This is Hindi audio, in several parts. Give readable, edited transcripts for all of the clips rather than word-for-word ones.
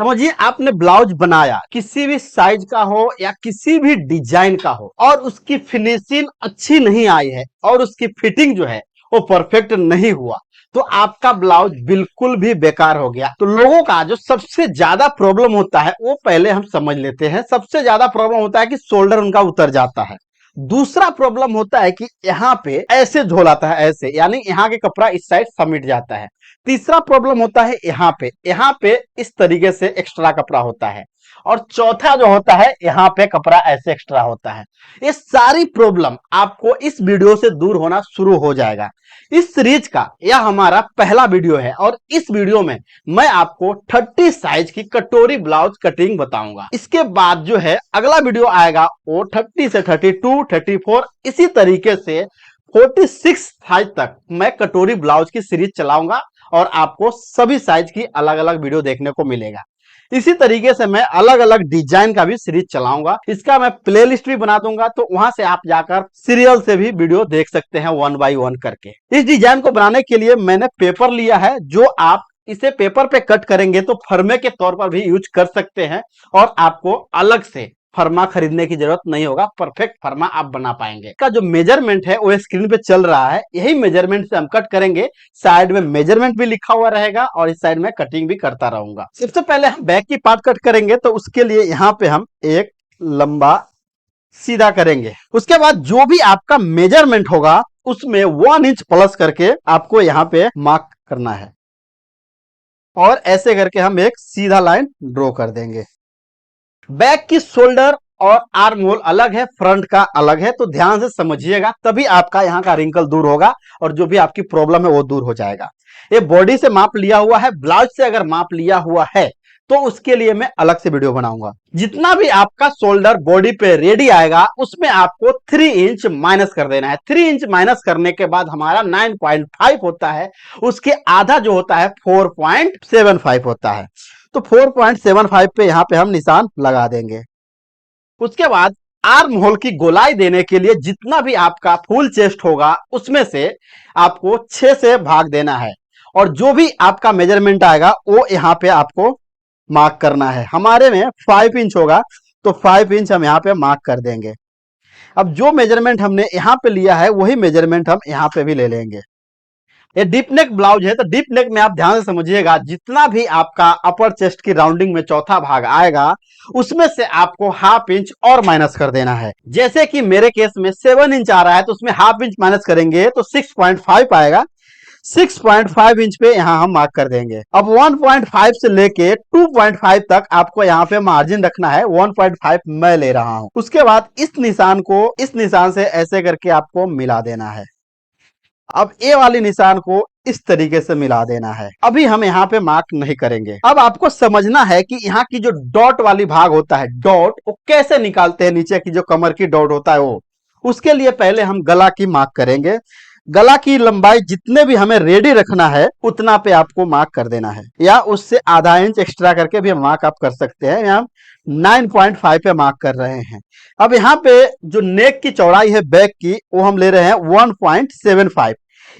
समझिए आपने ब्लाउज बनाया, किसी भी साइज का हो या किसी भी डिजाइन का हो, और उसकी फिनिशिंग अच्छी नहीं आई है और उसकी फिटिंग जो है वो परफेक्ट नहीं हुआ, तो आपका ब्लाउज बिल्कुल भी बेकार हो गया। तो लोगों का जो सबसे ज्यादा प्रॉब्लम होता है वो पहले हम समझ लेते हैं। सबसे ज्यादा प्रॉब्लम होता है कि शोल्डर उनका उतर जाता है। दूसरा प्रॉब्लम होता है कि यहाँ पे ऐसे झोल आता है, ऐसे, यानी यहाँ के कपड़ा इस साइड समिट जाता है। तीसरा प्रॉब्लम होता है यहाँ पे इस तरीके से एक्स्ट्रा कपड़ा होता है। और चौथा जो होता है, यहाँ पे कपड़ा ऐसे एक्स्ट्रा होता है। ये सारी प्रॉब्लम आपको इस वीडियो से दूर होना शुरू हो जाएगा। इस सीरीज का यह हमारा पहला वीडियो है और इस वीडियो में मैं आपको 30 साइज की कटोरी ब्लाउज कटिंग बताऊंगा। इसके बाद जो है अगला वीडियो आएगा वो 30 से 32, 34, इसी तरीके से 46 साइज तक मैं कटोरी ब्लाउज की सीरीज चलाऊंगा और आपको सभी साइज की अलग अलग वीडियो देखने को मिलेगा। इसी तरीके से मैं अलग अलग डिजाइन का भी सीरीज चलाऊंगा। इसका मैं प्लेलिस्ट भी बना दूंगा, तो वहां से आप जाकर सीरियल से भी वीडियो देख सकते हैं 1 बाय 1 करके। इस डिजाइन को बनाने के लिए मैंने पेपर लिया है, जो आप इसे पेपर पे कट करेंगे तो फर्मे के तौर पर भी यूज कर सकते हैं और आपको अलग से फर्मा खरीदने की जरूरत नहीं होगा। परफेक्ट फर्मा आप बना पाएंगे। का जो मेजरमेंट है वो स्क्रीन पे चल रहा है, यही मेजरमेंट से हम कट करेंगे। साइड में मेजरमेंट भी लिखा हुआ रहेगा और इस साइड में कटिंग भी करता रहूंगा। सबसे पहले हम बैक की पार्ट कट करेंगे, तो उसके लिए यहाँ पे हम एक लंबा सीधा करेंगे। उसके बाद जो भी आपका मेजरमेंट होगा उसमें 1 इंच प्लस करके आपको यहाँ पे मार्क करना है और ऐसे करके हम एक सीधा लाइन ड्रॉ कर देंगे। बैक की शोल्डर और आर्म होल अलग है, फ्रंट का अलग है, तो ध्यान से समझिएगा, तभी आपका यहाँ का रिंकल दूर होगा और जो भी आपकी प्रॉब्लम है वो दूर हो जाएगा। ये बॉडी से माप लिया हुआ है, ब्लाउज से अगर माप लिया हुआ है तो उसके लिए मैं अलग से वीडियो बनाऊंगा। जितना भी आपका शोल्डर बॉडी पे रेडी आएगा उसमें आपको 3 इंच माइनस कर देना है। 3 इंच माइनस करने के बाद हमारा 9.5 होता है, उसके आधा जो होता है 4.75 होता है। तो 4.75 पे यहाँ पे हम निशान लगा देंगे। उसके बाद आर्म होल की गोलाई देने के लिए जितना भी आपका फुल चेस्ट होगा उसमें से आपको 6 से भाग देना है और जो भी आपका मेजरमेंट आएगा वो यहाँ पे आपको मार्क करना है। हमारे में 5 इंच होगा तो 5 इंच हम यहाँ पे मार्क कर देंगे। अब जो मेजरमेंट हमने यहाँ पे लिया है वही मेजरमेंट हम यहाँ पे भी ले लेंगे। ये डीप नेक ब्लाउज है, तो डीप नेक में आप ध्यान से समझिएगा, जितना भी आपका अपर चेस्ट की राउंडिंग में चौथा भाग आएगा उसमें से आपको हाफ इंच और माइनस कर देना है। जैसे कि मेरे केस में 7 इंच आ रहा है तो उसमें हाफ इंच माइनस करेंगे तो 6.5 आएगा। 6.5 इंच पे यहाँ हम मार्क कर देंगे। अब 1.5 से लेके 2.5 तक आपको यहाँ पे मार्जिन रखना है। 1.5 मैं ले रहा हूं। उसके बाद इस निशान को इस निशान से ऐसे करके आपको मिला देना है। अब ए वाली निशान को इस तरीके से मिला देना है। अभी हम यहाँ पे मार्क नहीं करेंगे। अब आपको समझना है कि यहाँ की जो डॉट वाली भाग होता है, डॉट वो कैसे निकालते हैं, नीचे की जो कमर की डॉट होता है वो। उसके लिए पहले हम गला की मार्क करेंगे। गला की लंबाई जितने भी हमें रेडी रखना है उतना पे आपको मार्क कर देना है, या उससे आधा इंच एक्स्ट्रा करके भी मार्क आप कर सकते हैं। यहाँ 9.5 पे मार्क कर रहे हैं। अब यहाँ पे जो नेक की चौड़ाई है बैक की वो हम ले रहे हैं 1.75।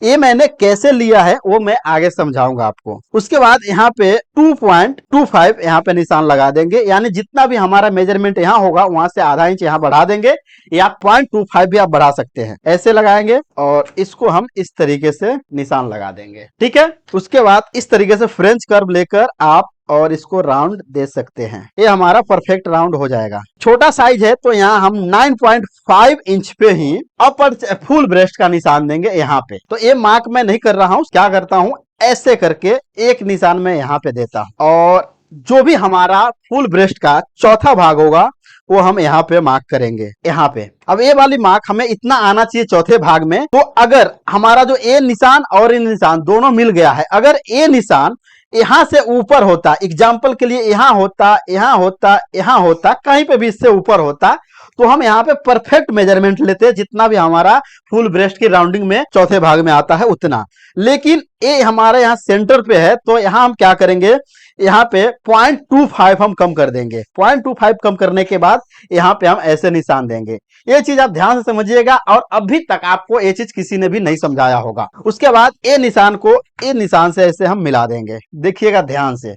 ये मैंने कैसे लिया है वो मैं आगे समझाऊंगा आपको। उसके बाद यहाँ पे 2.25 यहाँ पे निशान लगा देंगे, यानी जितना भी हमारा मेजरमेंट यहाँ होगा वहां से आधा इंच यहाँ बढ़ा देंगे, या 0.25 भी आप बढ़ा सकते हैं। ऐसे लगाएंगे और इसको हम इस तरीके से निशान लगा देंगे। ठीक है। उसके बाद इस तरीके से फ्रेंच कर्व लेकर आप और इसको राउंड दे सकते हैं। ये हमारा परफेक्ट राउंड हो जाएगा। छोटा साइज है तो यहाँ हम 9.5 इंच पे ही अपर फुल ब्रेस्ट का निशान देंगे यहाँ पे। तो ये मार्क मैं नहीं कर रहा हूँ, क्या करता हूँ ऐसे करके एक निशान में यहाँ पे देता हूँ और जो भी हमारा फुल ब्रेस्ट का चौथा भाग होगा वो हम यहाँ पे मार्क करेंगे यहाँ पे। अब ये वाली मार्क हमें इतना आना चाहिए चौथे भाग में। तो अगर हमारा जो ए निशान और इन निशान दोनों मिल गया है, अगर ए निशान यहां से ऊपर होता, एग्जाम्पल के लिए यहाँ होता, यहाँ होता, यहाँ होता, कहीं पे भी इससे ऊपर होता, तो हम यहाँ पे परफेक्ट मेजरमेंट लेते, जितना भी हमारा फुल ब्रेस्ट की राउंडिंग में चौथे भाग में आता है उतना। लेकिन ये हमारे यहाँ सेंटर पे है तो यहाँ हम क्या करेंगे, यहाँ पे 0.25 हम कम कर देंगे। 0.25 कम करने के बाद यहाँ पे हम ऐसे निशान देंगे। ये चीज आप ध्यान से समझिएगा और अभी तक आपको ये चीज किसी ने भी नहीं समझाया होगा। उसके बाद ये निशान को ये निशान से ऐसे हम मिला देंगे। देखिएगा ध्यान से,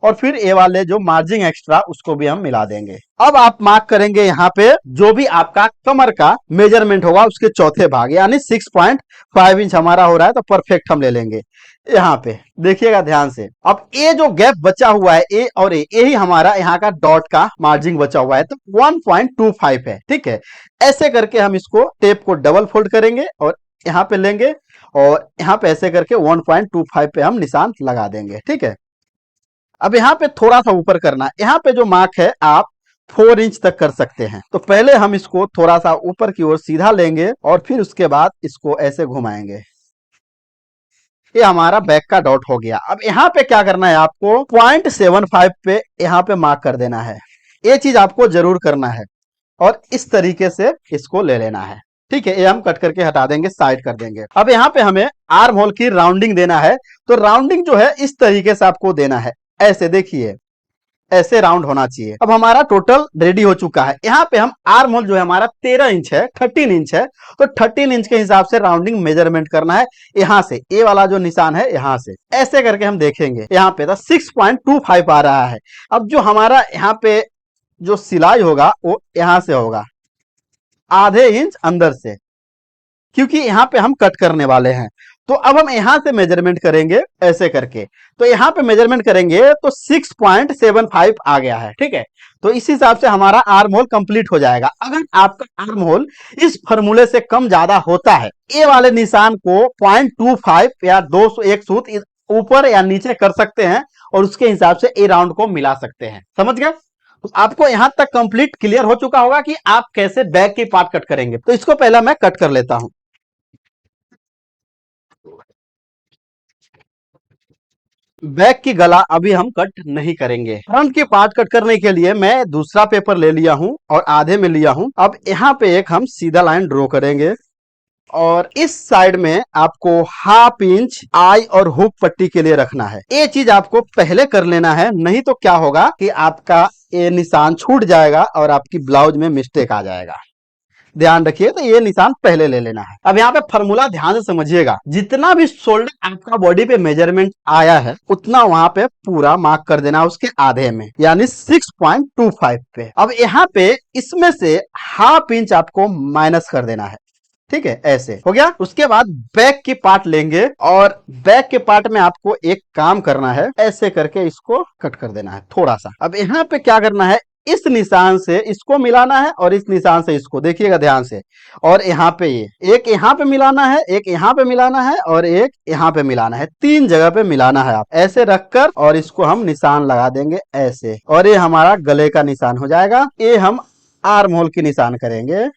और फिर ये वाले जो मार्जिन एक्स्ट्रा उसको भी हम मिला देंगे। अब आप मार्क करेंगे यहाँ पे जो भी आपका कमर का मेजरमेंट होगा उसके चौथे भाग, यानी 6.5 इंच हमारा हो रहा है, तो परफेक्ट हम ले लेंगे। यहाँ पे देखिएगा ध्यान से, अब ये जो गैप बचा हुआ है ए और ए, यही हमारा यहाँ का डॉट का मार्जिन बचा हुआ है, तो 1.25 है। ठीक है, ऐसे करके हम इसको टेप को डबल फोल्ड करेंगे और यहाँ पे लेंगे और यहाँ पे ऐसे करके 1.25 पे हम निशान लगा देंगे। ठीक है, अब यहाँ पे थोड़ा सा ऊपर करना है, यहाँ पे जो मार्क है आप 4 इंच तक कर सकते हैं। तो पहले हम इसको थोड़ा सा ऊपर की ओर सीधा लेंगे और फिर उसके बाद इसको ऐसे घुमाएंगे। ये हमारा बैक का डॉट हो गया। अब यहाँ पे क्या करना है, आपको 0.75 पे यहाँ पे मार्क कर देना है। ये चीज आपको जरूर करना है और इस तरीके से इसको ले लेना है। ठीक है, ये हम कट करके हटा देंगे, साइड कर देंगे। अब यहाँ पे हमें आर्म होल की राउंडिंग देना है, तो राउंडिंग जो है इस तरीके से आपको देना है। ऐसे देखिए, ऐसे राउंड होना चाहिए। अब हमारा टोटल रेडी हो चुका है। यहाँ पे हम आर्म होल जो है हमारा 13 इंच है, 13 इंच है, तो 13 इंच के हिसाब से राउंडिंग मेजरमेंट करना है। यहाँ से ए वाला जो निशान है यहाँ से ऐसे करके हम देखेंगे, यहाँ पे था 6.25 आ रहा है। अब जो हमारा यहाँ पे जो सिलाई होगा वो यहाँ से होगा आधे इंच अंदर से, क्योंकि यहाँ पे हम कट करने वाले हैं। तो अब हम यहां से मेजरमेंट करेंगे ऐसे करके, तो यहां पे मेजरमेंट करेंगे तो 6.75 आ गया है। ठीक है, तो इस हिसाब से हमारा आर्म होल कंप्लीट हो जाएगा। अगर आपका आर्म होल इस फॉर्मूले से कम ज्यादा होता है, ए वाले निशान को 0.25 या 201 सूत ऊपर या नीचे कर सकते हैं और उसके हिसाब से ए राउंड को मिला सकते हैं। समझ गए? तो आपको यहां तक कंप्लीट क्लियर हो चुका होगा कि आप कैसे बैक की पार्ट कट करेंगे। तो इसको पहला मैं कट कर लेता हूं। बैक की गला अभी हम कट नहीं करेंगे। फ्रंट की पार्ट कट करने के लिए मैं दूसरा पेपर ले लिया हूं और आधे में लिया हूं। अब यहाँ पे एक हम सीधा लाइन ड्रॉ करेंगे और इस साइड में आपको 1/2 इंच आई और हुक पट्टी के लिए रखना है। ये चीज आपको पहले कर लेना है, नहीं तो क्या होगा कि आपका ये निशान छूट जाएगा और आपकी ब्लाउज में मिस्टेक आ जाएगा। ध्यान रखिए, तो ये निशान पहले ले लेना है। अब यहाँ पे फॉर्मूला ध्यान से समझिएगा, जितना भी शोल्डर आपका बॉडी पे मेजरमेंट आया है उतना वहां पे पूरा मार्क कर देना उसके आधे में, यानी 6.25 पे। अब यहाँ पे इसमें से 1/2 इंच आपको माइनस कर देना है। ठीक है, ऐसे हो गया। उसके बाद बैक की पार्ट लेंगे और बैक के पार्ट में आपको एक काम करना है, ऐसे करके इसको कट कर देना है थोड़ा सा। अब यहाँ पे क्या करना है, इस निशान से इसको मिलाना है और इस निशान से इसको, देखिएगा ध्यान से, और यहाँ पे ये एक यहाँ पे मिलाना है, एक यहाँ पे मिलाना है और एक यहाँ पे मिलाना है। 3 जगह पे मिलाना है। आप ऐसे रखकर और इसको हम निशान लगा देंगे ऐसे, और ये हमारा गले का निशान हो जाएगा। ये हम आर्म होल की निशान करेंगे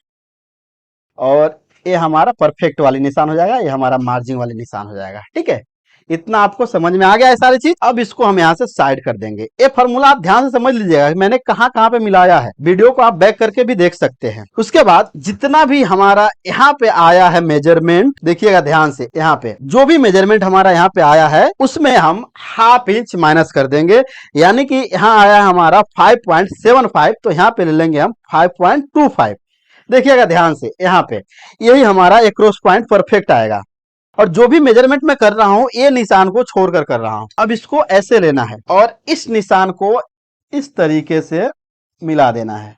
और ये हमारा परफेक्ट वाली निशान हो जाएगा, ये हमारा मार्जिन वाली निशान हो जाएगा। ठीक है, इतना आपको समझ में आ गया है सारी चीज। अब इसको हम यहाँ से साइड कर देंगे। ये फॉर्मूला आप ध्यान से समझ लीजिएगा, मैंने कहाँ कहाँ पे मिलाया है। वीडियो को आप बैक करके भी देख सकते हैं। उसके बाद जितना भी हमारा यहाँ पे आया है मेजरमेंट, देखिएगा ध्यान से, यहाँ पे जो भी मेजरमेंट हमारा यहाँ पे आया है उसमें हम 1/2 इंच माइनस कर देंगे, यानी कि यहाँ आया है हमारा 5.75, तो यहाँ पे ले लेंगे हम 5.25। देखिएगा ध्यान से, यहाँ पे यही हमारा एक्रोस पॉइंट परफेक्ट आएगा। और जो भी मेजरमेंट मैं कर रहा हूं ये निशान को छोड़कर कर रहा हूं। अब इसको ऐसे लेना है और इस निशान को इस तरीके से मिला देना है।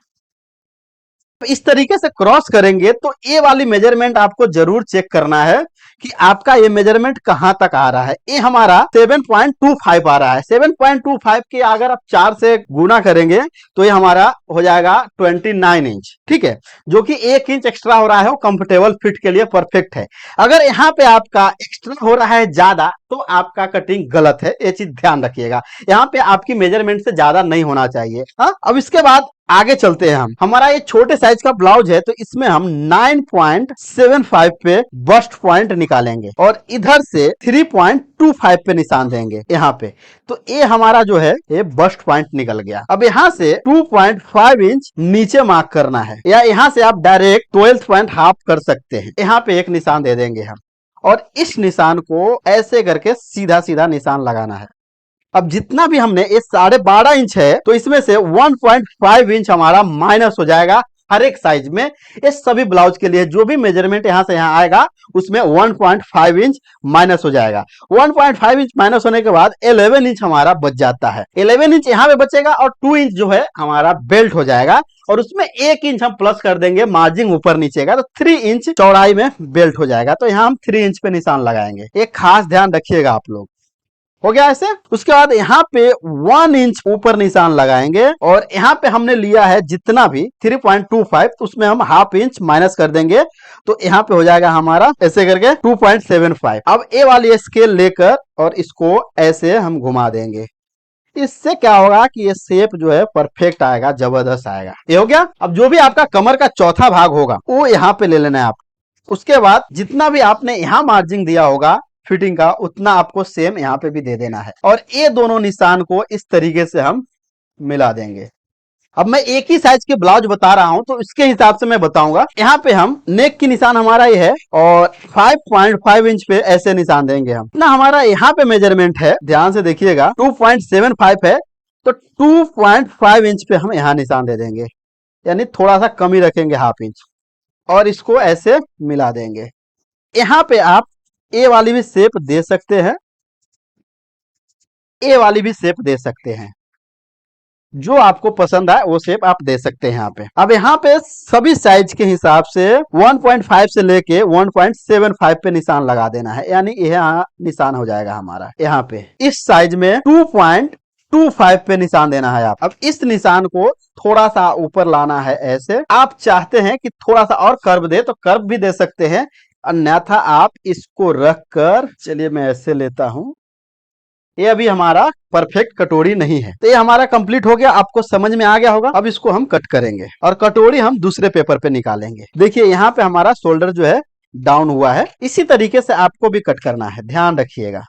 इस तरीके से क्रॉस करेंगे तो ये वाली मेजरमेंट आपको जरूर चेक करना है कि आपका ये मेजरमेंट कहां तक आ रहा है। ये हमारा 7.25 आ रहा है। 7.25 के अगर आप 4 से गुना करेंगे तो ये हमारा हो जाएगा 29 इंच। ठीक है, जो कि 1 इंच एक्स्ट्रा हो रहा है, वो कंफर्टेबल फिट के लिए परफेक्ट है। अगर यहाँ पे आपका एक्स्ट्रा हो रहा है ज्यादा तो आपका कटिंग गलत है, ये चीज ध्यान रखिएगा। यहाँ पे आपकी मेजरमेंट से ज्यादा नहीं होना चाहिए। हाँ, अब इसके बाद आगे चलते हैं हम। हमारा ये छोटे साइज का ब्लाउज है तो इसमें हम 9.75 पे बस्ट पॉइंट निकालेंगे और इधर से 3.25 पे निशान देंगे यहाँ पे। तो ये हमारा जो है ये बस्ट पॉइंट निकल गया। अब यहाँ से 2.5 इंच नीचे मार्क करना है, या यहाँ से आप डायरेक्ट 12 पॉइंट हाफ कर सकते हैं। यहाँ पे एक निशान दे देंगे हम और इस निशान को ऐसे करके सीधा सीधा निशान लगाना है। अब जितना भी हमने ये 12.5 इंच है तो इसमें से 1.5 इंच हमारा माइनस हो जाएगा हर एक साइज में। ये सभी ब्लाउज के लिए जो भी मेजरमेंट यहां से यहां आएगा उसमें 1.5 इंच माइनस हो जाएगा। 1.5 इंच माइनस होने के बाद 11 इंच हमारा बच जाता है। 11 इंच यहाँ पे बचेगा और 2 इंच जो है हमारा बेल्ट हो जाएगा और उसमें 1 इंच हम प्लस कर देंगे मार्जिन ऊपर नीचे का, तो 3 इंच चौड़ाई में बेल्ट हो जाएगा। तो यहाँ हम 3 इंच पे निशान लगाएंगे। एक खास ध्यान रखिएगा आप लोग। हो गया ऐसे। उसके बाद यहाँ पे 1 इंच ऊपर निशान लगाएंगे और यहाँ पे हमने लिया है जितना भी 3.25, तो उसमें हम हाफ इंच माइनस कर देंगे, तो यहाँ पे हो जाएगा हमारा ऐसे करके 2.75। अब ए वाली स्केल लेकर और इसको ऐसे हम घुमा देंगे। इससे क्या होगा कि ये शेप जो है परफेक्ट आएगा, जबरदस्त आएगा। ये हो गया। अब जो भी आपका कमर का चौथा भाग होगा वो यहाँ पे ले लेना है आप। उसके बाद जितना भी आपने यहाँ मार्जिन दिया होगा फिटिंग का, उतना आपको सेम यहाँ पे भी दे देना है और ये दोनों निशान को इस तरीके से हम मिला देंगे। अब मैं एक ही साइज के ब्लाउज बता रहा हूं तो इसके हिसाब से मैं बताऊंगा। यहाँ पे हम नेक की निशान हमारा ये है और 5.5 इंच पे ऐसे निशान देंगे हम ना। हमारा यहाँ पे मेजरमेंट है, ध्यान से देखिएगा, 2.75 है, तो 2.5 इंच पे हम यहाँ निशान दे देंगे, यानी थोड़ा सा कम ही रखेंगे, हाफ इंच, और इसको ऐसे मिला देंगे। यहाँ पे आप ए वाली भी शेप दे सकते हैं, ए वाली भी शेप दे सकते हैं, जो आपको पसंद आए वो शेप आप दे सकते हैं यहाँ पे। अब यहाँ पे सभी साइज के हिसाब से 1.5 से लेके 1.75 पे निशान लगा देना है, यानी यहाँ निशान हो जाएगा हमारा। यहाँ पे इस साइज में 2.25 पे निशान देना है आप। अब इस निशान को थोड़ा सा ऊपर लाना है ऐसे। आप चाहते हैं कि थोड़ा सा और कर्व दे तो कर्व भी दे सकते हैं, अन्यथा आप इसको रख कर, चलिए मैं ऐसे लेता हूं, ये अभी हमारा परफेक्ट कटोरी नहीं है। तो ये हमारा कंप्लीट हो गया, आपको समझ में आ गया होगा। अब इसको हम कट करेंगे और कटोरी हम दूसरे पेपर पे निकालेंगे। देखिए यहाँ पे हमारा शोल्डर जो है डाउन हुआ है, इसी तरीके से आपको भी कट करना है, ध्यान रखिएगा।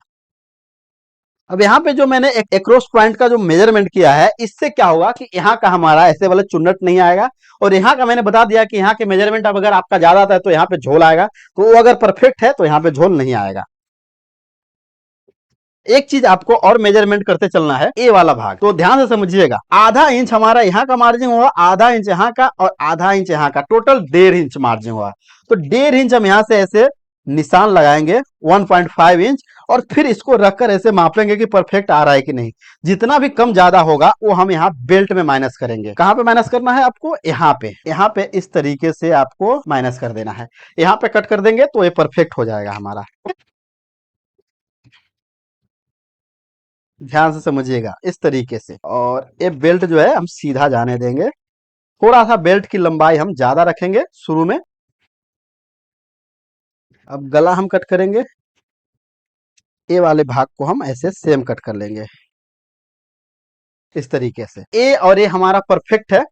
अब यहाँ पे जो मैंने एक एक्रोस पॉइंट का जो मेजरमेंट किया है, इससे क्या होगा कि यहाँ का हमारा ऐसे वाला चुन्नट नहीं आएगा, और यहाँ का मैंने बता दिया कि यहाँ के मेजरमेंट अब अगर आपका ज्यादा आता है तो यहाँ पे झोल आएगा, तो वो अगर परफेक्ट है तो यहाँ पे झोल नहीं आएगा। एक चीज आपको और मेजरमेंट करते चलना है, ए वाला भाग, तो ध्यान से समझिएगा। आधा इंच हमारा यहाँ का मार्जिन हुआ, आधा इंच यहाँ का और आधा इंच यहाँ का, टोटल 1.5 इंच मार्जिन हुआ। तो 1.5 इंच हम यहाँ से ऐसे निशान लगाएंगे 1.5 इंच, और फिर इसको रखकर ऐसे मापेंगे कि परफेक्ट आ रहा है कि नहीं। जितना भी कम ज्यादा होगा वो हम यहाँ बेल्ट में माइनस करेंगे। कहाँ पे माइनस करना है आपको? यहाँ पे इस तरीके से आपको माइनस कर देना है। यहाँ पे कट कर देंगे तो ये परफेक्ट हो जाएगा हमारा। ध्यान से समझिएगा इस तरीके से। और ये बेल्ट जो है हम सीधा जाने देंगे, थोड़ा सा बेल्ट की लंबाई हम ज्यादा रखेंगे शुरू में। अब गला हम कट करेंगे, ए वाले भाग को हम ऐसे सेम कट कर लेंगे इस तरीके से। ए और ए हमारा परफेक्ट है,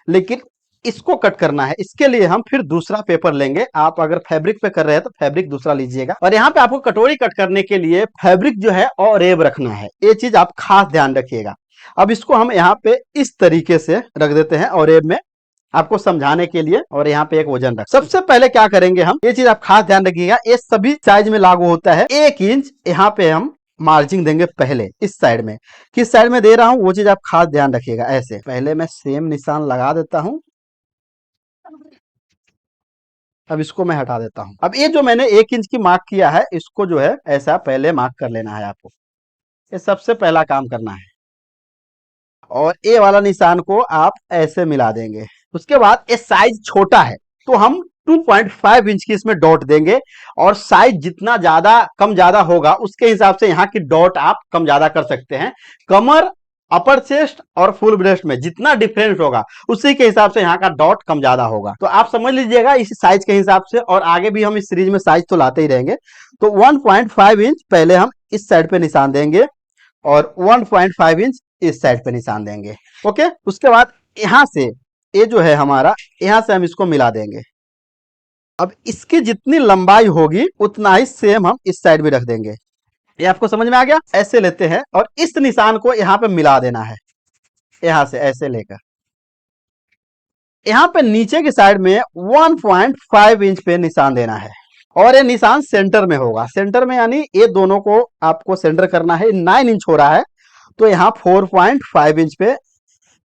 लेकिन इसको कट करना है, इसके लिए हम फिर दूसरा पेपर लेंगे। आप अगर फैब्रिक पे कर रहे हैं तो फैब्रिक दूसरा लीजिएगा। और यहाँ पे आपको कटोरी कट करने के लिए फैब्रिक जो है और रेब रखना है, ये चीज आप खास ध्यान रखिएगा। अब इसको हम यहाँ पे इस तरीके से रख देते हैं और रेब में, आपको समझाने के लिए। और यहाँ पे एक वजन रख, सबसे पहले क्या करेंगे हम, ये चीज आप खास ध्यान रखिएगा, ये सभी साइज में लागू होता है। 1 इंच यहाँ पे हम मार्जिन देंगे पहले इस साइड में। किस साइड में दे रहा हूं वो चीज आप खास ध्यान रखिएगा। ऐसे पहले मैं सेम निशान लगा देता हूं, अब इसको मैं हटा देता हूं। अब ये जो मैंने 1 इंच की मार्क किया है, इसको जो है ऐसा पहले मार्क कर लेना है आपको, ये सबसे पहला काम करना है। और ए वाला निशान को आप ऐसे मिला देंगे। उसके बाद ये साइज छोटा है तो हम 2.5 इंच की इसमें डॉट देंगे, और साइज जितना ज्यादा कम ज्यादा होगा उसके हिसाब से यहाँ की डॉट आप कम ज्यादा कर सकते हैं। कमर, अपर चेस्ट और फुल ब्रेस्ट में जितना डिफरेंस होगा उसी के हिसाब से यहाँ का डॉट कम ज्यादा होगा। तो आप समझ लीजिएगा इस साइज के हिसाब से, और आगे भी हम इस सीरीज में साइज तो लाते ही रहेंगे। तो 1.5 इंच पहले हम इस साइड पे निशान देंगे और 1.5 इंच इस साइड पे निशान देंगे। ओके, उसके बाद यहां से ये जो है हमारा, यहां से हम इसको मिला देंगे। अब इसकी जितनी लंबाई होगी उतना ही सेम हम इस साइड भी रख देंगे। ये आपको समझ में आ गया? ऐसे लेते हैं और इस निशान को यहाँ पे मिला देना है, यहां से ऐसे लेकर यहाँ पे नीचे की साइड में 1.5 इंच पे निशान देना है, और ये निशान सेंटर में होगा। सेंटर में यानी ये दोनों को आपको सेंटर करना है। 9 इंच हो रहा है तो यहाँ 4.5 इंच पे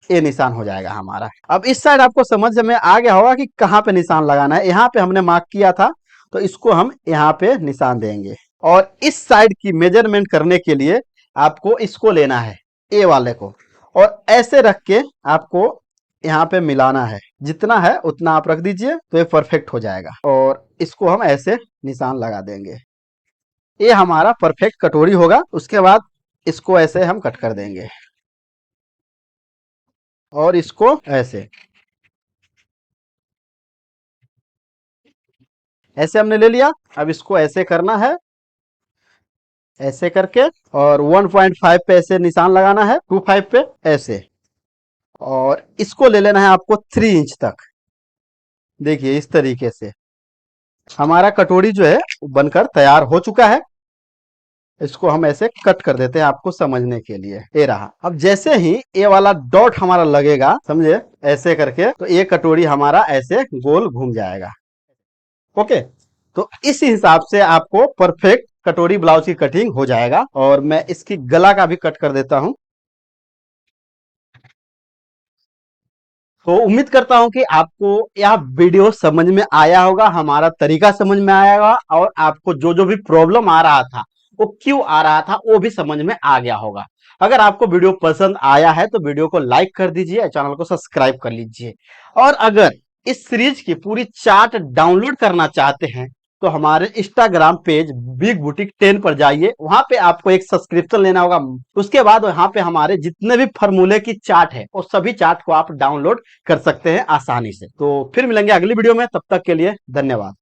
ये निशान हो जाएगा हमारा। अब इस साइड आपको समझ में आ गया होगा कि कहाँ पे निशान लगाना है। यहाँ पे हमने मार्क किया था तो इसको हम यहाँ पे निशान देंगे। और इस साइड की मेजरमेंट करने के लिए आपको इसको लेना है, ए वाले को, और ऐसे रख के आपको यहाँ पे मिलाना है। जितना है उतना आप रख दीजिए तो ये परफेक्ट हो जाएगा। और इसको हम ऐसे निशान लगा देंगे। ये हमारा परफेक्ट कटोरी होगा। उसके बाद इसको ऐसे हम कट कर देंगे और इसको ऐसे ऐसे हमने ले लिया। अब इसको ऐसे करना है, ऐसे करके, और 1.5 पे ऐसे निशान लगाना है, 2.5 पे ऐसे, और इसको ले लेना है आपको 3 इंच तक। देखिए इस तरीके से हमारा कटोरी जो है बनकर तैयार हो चुका है। इसको हम ऐसे कट कर देते हैं आपको समझने के लिए। ये रहा। अब जैसे ही ये वाला डॉट हमारा लगेगा, समझे, ऐसे करके, तो ये कटोरी हमारा ऐसे गोल घूम जाएगा। ओके, तो इस हिसाब से आपको परफेक्ट कटोरी ब्लाउज की कटिंग हो जाएगा। और मैं इसकी गला का भी कट कर देता हूं। तो उम्मीद करता हूं कि आपको यह वीडियो समझ में आया होगा, हमारा तरीका समझ में आया होगा, और आपको जो जो भी प्रॉब्लम आ रहा था वो क्यों आ रहा था वो भी समझ में आ गया होगा। अगर आपको वीडियो पसंद आया है तो वीडियो को लाइक कर दीजिए, चैनल को सब्सक्राइब कर लीजिए। और अगर इस सीरीज की पूरी चार्ट डाउनलोड करना चाहते हैं तो हमारे इंस्टाग्राम पेज बिग बुटीक 10 पर जाइए। वहां पे आपको एक सब्सक्रिप्शन लेना होगा। उसके बाद वहां पे हमारे जितने भी फॉर्मूले की चार्ट है वो सभी चार्ट को आप डाउनलोड कर सकते हैं आसानी से। तो फिर मिलेंगे अगली वीडियो में, तब तक के लिए धन्यवाद।